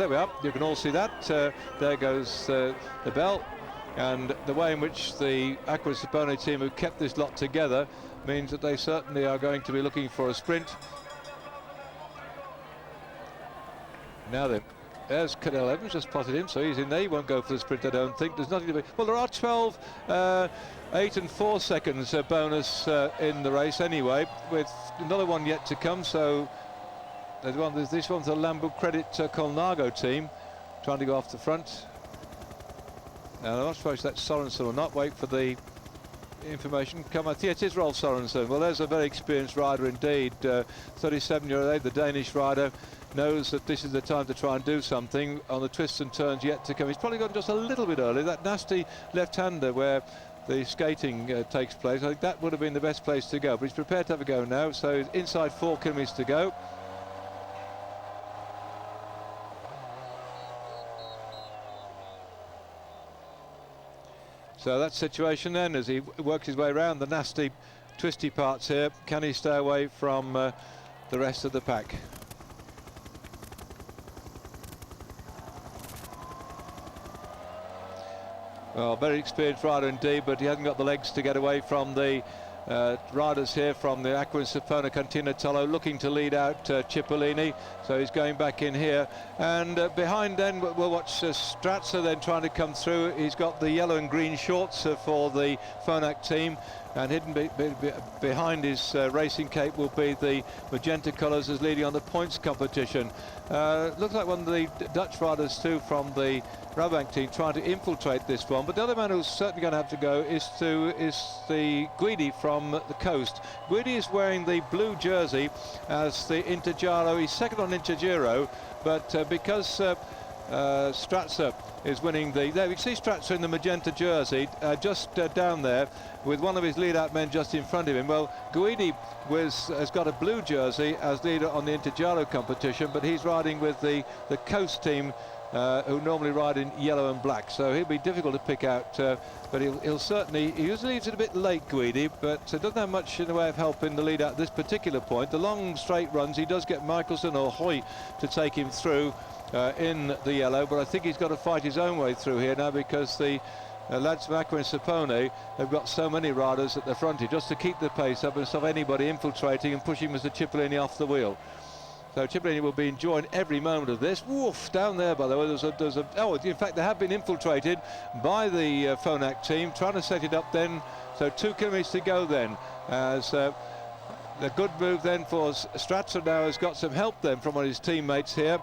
there we are. You can all see that. There goes the bell. And the way in which the Aqua Sapone team have kept this lot together means that they certainly are going to be looking for a sprint. Now then, there's Cadel Evans, just plotted him, so he's in there. He won't go for the sprint, I don't think. There's nothing to be... Well, there are 12, 8 and 4 seconds bonus in the race anyway, with another one yet to come. So this one's a Lambo Credit Colnago team trying to go off the front. Now, I'm not supposed that's Sorensen or not. Wait for the information. Come on, yeah, it is Rolf Sorensen. Well, there's a very experienced rider indeed. 37-year-old, the Danish rider, knows that this is the time to try and do something on the twists and turns yet to come. He's probably gone just a little bit early. That nasty left-hander where the skating takes place, I think that would have been the best place to go. But he's prepared to have a go now. So inside 4 kilometres to go. So that situation then, as he works his way around the nasty twisty parts here, can he stay away from the rest of the pack? Well, very experienced rider indeed, but he hasn't got the legs to get away from the riders here from the Aqua Sapone Continentale, looking to lead out Cipollini, so he's going back in here. And behind then we'll watch Stratzer then trying to come through. He's got the yellow and green shorts for the Phonak team, and hidden behind his racing cape will be the magenta colours as leading on the points competition. Looks like one of the Dutch riders too from the Rabobank team trying to infiltrate this one, but the other man who's certainly going to have to go is the Guidi from the coast. Guidi is wearing the blue jersey as the Intergiro. He's second on Intergiro, but because Stratzer is winning there we see Stratzer in the magenta jersey just down there with one of his lead-out men just in front of him. Well, Guidi has got a blue jersey as leader on the Intergiro competition, but he's riding with the coast team who normally ride in yellow and black, so he'll be difficult to pick out, but he'll certainly, he usually leaves it a bit late, Guidi, but doesn't have much in the way of help in the lead at this particular point. The long straight runs, he does get Michelson or Hoy to take him through in the yellow, but I think he's got to fight his own way through here now, because the lads from Aqua Sapone, they've got so many riders at the front here just to keep the pace up and stop anybody infiltrating and pushing Mr. Cipollini off the wheel. So Cipollini will be enjoying every moment of this. Woof, down there, by the way, oh, in fact, they have been infiltrated by the Phonak team, trying to set it up then. So 2 kilometres to go then, as the good move then for Stratzer now has got some help then from one of his teammates here.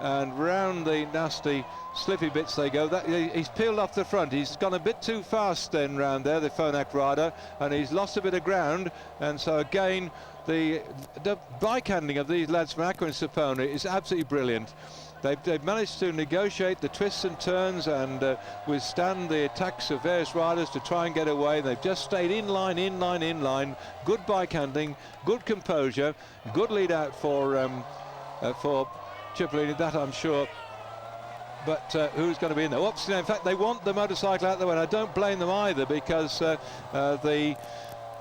And round the nasty slippy bits they go. He's peeled off the front. He's gone a bit too fast then round there, the Phonak rider, and he's lost a bit of ground. And so again, the bike handling of these lads from Aqua Sapone is absolutely brilliant. They've managed to negotiate the twists and turns and withstand the attacks of various riders to try and get away. They've just stayed in line, in line, in line. Good bike handling, good composure, good lead out for Cipollini, that I'm sure. But who's going to be in there? Oops, in fact, they want the motorcycle out the way, and I don't blame them either, because the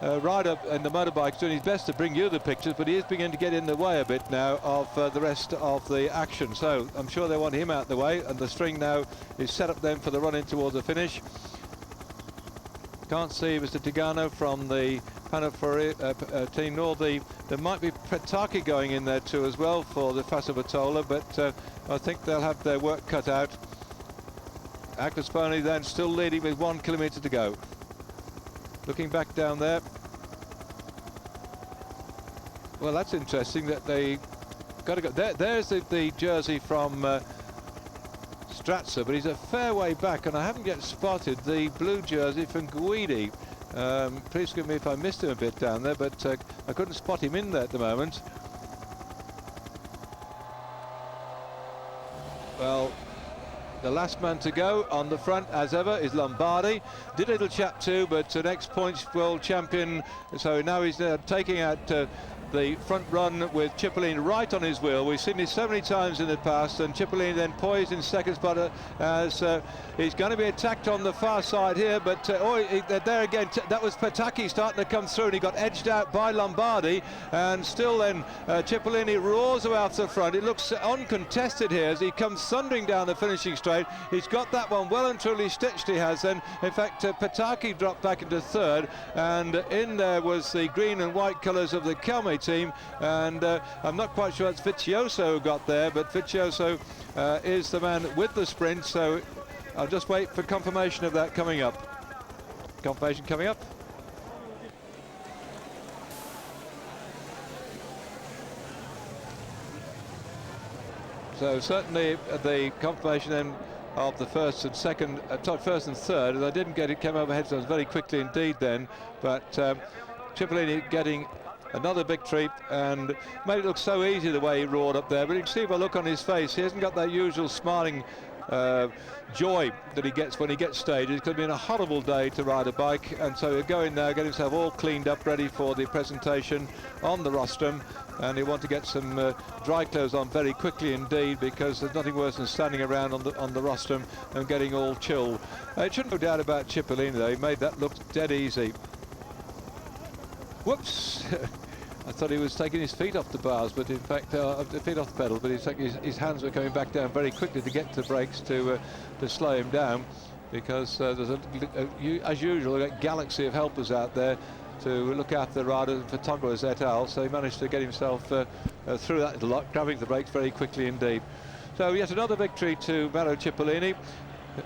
rider and the motorbike is doing his best to bring you the pictures, but he is beginning to get in the way a bit now of the rest of the action. So I'm sure they want him out the way, and the string now is set up then for the run in towards the finish. Can't see Mr. Tigano from the Panafori team, nor there might be Petaki going in there too as well for the Fassa Batola, but I think they'll have their work cut out. Aqua Sapone then still leading with 1 kilometre to go. Looking back down there. Well, that's interesting that they got to go. There's the jersey from Stratzer, but he's a fair way back, and I haven't yet spotted the blue jersey from Guidi. Please forgive me if I missed him a bit down there, but I couldn't spot him in there at the moment. Well, the last man to go on the front, as ever, is Lombardi. Did a little chap too, but next points world champion, so now he's taking out the front run with Cipollini right on his wheel. We've seen this so many times in the past, and Cipollini then poised in second spot as he's going to be attacked on the far side here, but there again, that was Pataki starting to come through, and he got edged out by Lombardi, and still then Cipollini roars out the front. It looks uncontested here as he comes thundering down the finishing straight. He's got that one well and truly stitched, he has then. In fact, Pataki dropped back into third, and in there was the green and white colours of the Kelme team, and I'm not quite sure it's Vizioso who got there, but Vizioso is the man with the sprint, so I'll just wait for confirmation of that coming up. Confirmation coming up. So certainly the confirmation then of the first and second, first and third, as I didn't get it, came overhead, so it was very quickly indeed then, but Cipollini getting another victory and made it look so easy the way he roared up there, but you can see by the look on his face, he hasn't got that usual smiling joy that he gets when he gets staged. It's going to be a horrible day to ride a bike, and so he'll go in there, get himself all cleaned up, ready for the presentation on the rostrum, and he'll want to get some dry clothes on very quickly indeed, because there's nothing worse than standing around on the rostrum and getting all chilled. It shouldn't be no doubt about Cipollini though, he made that look dead easy. Whoops! I thought he was taking his feet off the bars, but in fact, the feet off the pedal, but his hands were coming back down very quickly to get to the brakes to slow him down, because there's as usual, a galaxy of helpers out there to look after the riders and photographers et al. So he managed to get himself through that little lot, grabbing the brakes very quickly indeed. So yet another victory to Mauro Cipollini.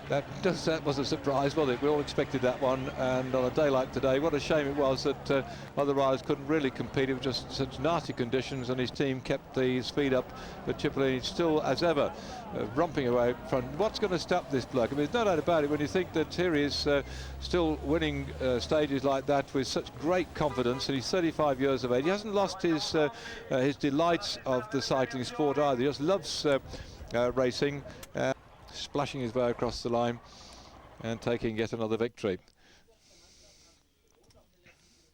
That was a surprise, wasn't it? We all expected that one, and on a day like today, what a shame it was that other riders couldn't really compete. It was just such nasty conditions, and his team kept the speed up, but Cipollini still, as ever, romping away up front. What's going to stop this bloke? I mean, there's no doubt about it when you think that here he is still winning stages like that with such great confidence, and he's 35 years of age. He hasn't lost his delights of the cycling sport either. He just loves racing. Splashing his way across the line and taking yet another victory.